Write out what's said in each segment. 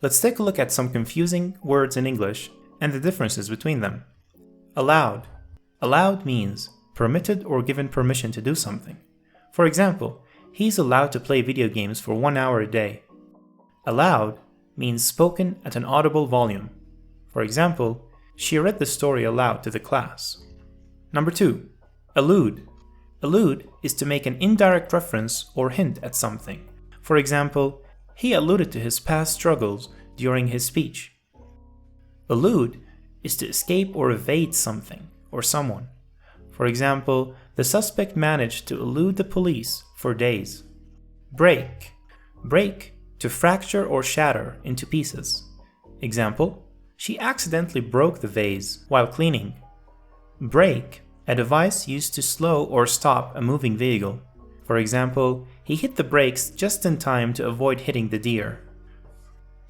Let's take a look at some confusing words in English and the differences between them. Allowed. Allowed means permitted or given permission to do something. For example, he's allowed to play video games for 1 hour a day. Aloud means spoken at an audible volume. For example, she read the story aloud to the class. Number 2. Allude. Allude is to make an indirect reference or hint at something. For example, he alluded to his past struggles during his speech. Allude is to escape or evade something or someone. For example, the suspect managed to elude the police for days. Break. Break, to fracture or shatter into pieces. Example, she accidentally broke the vase while cleaning. Brake, a device used to slow or stop a moving vehicle. For example, he hit the brakes just in time to avoid hitting the deer.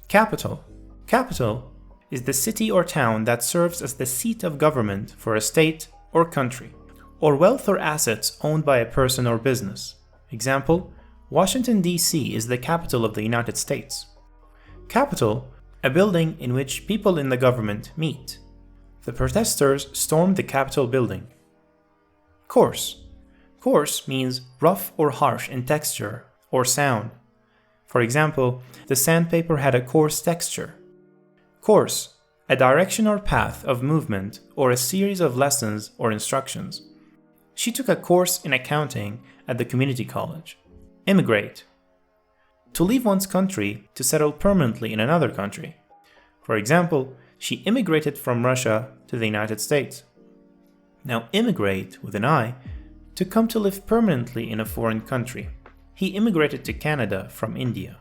Capital. Capital is the city or town that serves as the seat of government for a state or country, or wealth or assets owned by a person or business. Example, Washington, D.C. is the capital of the United States. Capitol, a building in which people in the government meet. The protesters stormed the Capitol building. Coarse. Coarse means rough or harsh in texture or sound. For example, the sandpaper had a coarse texture. Course, a direction or path of movement or a series of lessons or instructions. She took a course in accounting at the community college. Immigrate. To leave one's country to settle permanently in another country. For example, she immigrated from Russia to the United States. Now immigrate, with an I, to come to live permanently in a foreign country. He immigrated to Canada from India.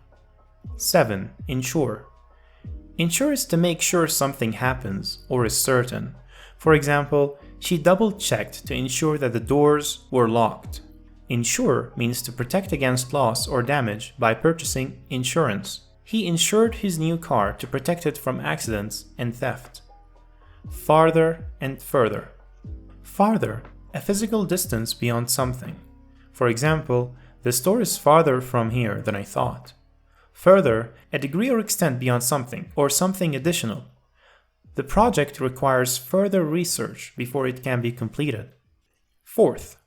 7. Ensure. Ensure is to make sure something happens or is certain. For example, she double-checked to ensure that the doors were locked. Insure means to protect against loss or damage by purchasing insurance. He insured his new car to protect it from accidents and theft. Farther and further. Farther, a physical distance beyond something. For example, the store is farther from here than I thought. Further, a degree or extent beyond something or something additional. The project requires further research before it can be completed. Fourth.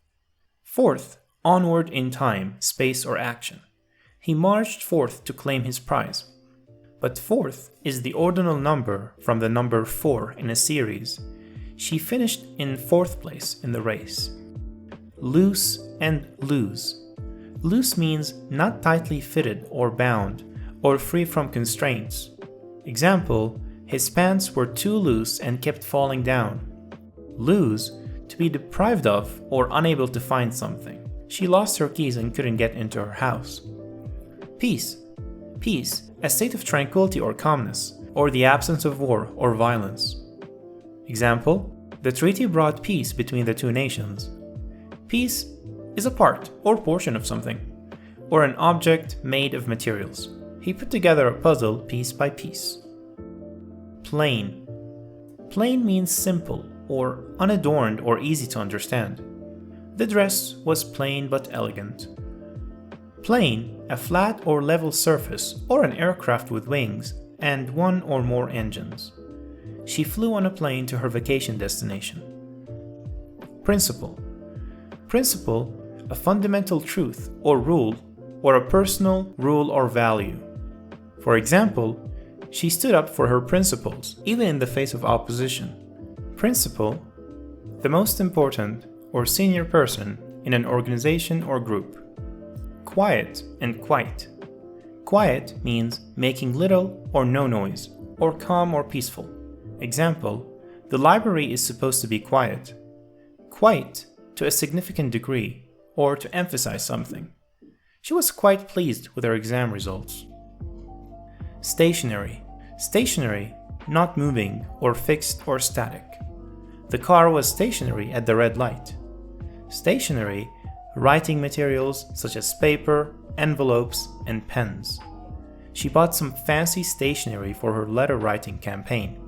Fourth, onward in time, space, or action. He marched forth to claim his prize. But fourth is the ordinal number from the number 4 in a series. She finished in 4th place in the race. Loose and lose. Loose means not tightly fitted or bound, or free from constraints. Example, his pants were too loose and kept falling down. Lose, to be deprived of or unable to find something. She lost her keys and couldn't get into her house. Peace. Peace, a state of tranquility or calmness, or the absence of war or violence. Example, the treaty brought peace between the two nations. Peace is a part or portion of something, or an object made of materials. He put together a puzzle piece by piece. Plain. Plain means simple, or unadorned or easy to understand. The dress was plain but elegant. Plane, a flat or level surface, or an aircraft with wings and one or more engines. She flew on a plane to her vacation destination. Principle. Principle, a fundamental truth or rule, or a personal rule or value. For example, she stood up for her principles, even in the face of opposition. Principal, the most important or senior person in an organization or group. Quiet and quite. Quiet means making little or no noise, or calm or peaceful. Example, the library is supposed to be quiet. Quite, to a significant degree, or to emphasize something. She was quite pleased with her exam results. Stationary. Stationary, not moving or fixed or static. The car was stationary at the red light. Stationery, writing materials such as paper, envelopes, and pens. She bought some fancy stationery for her letter writing campaign.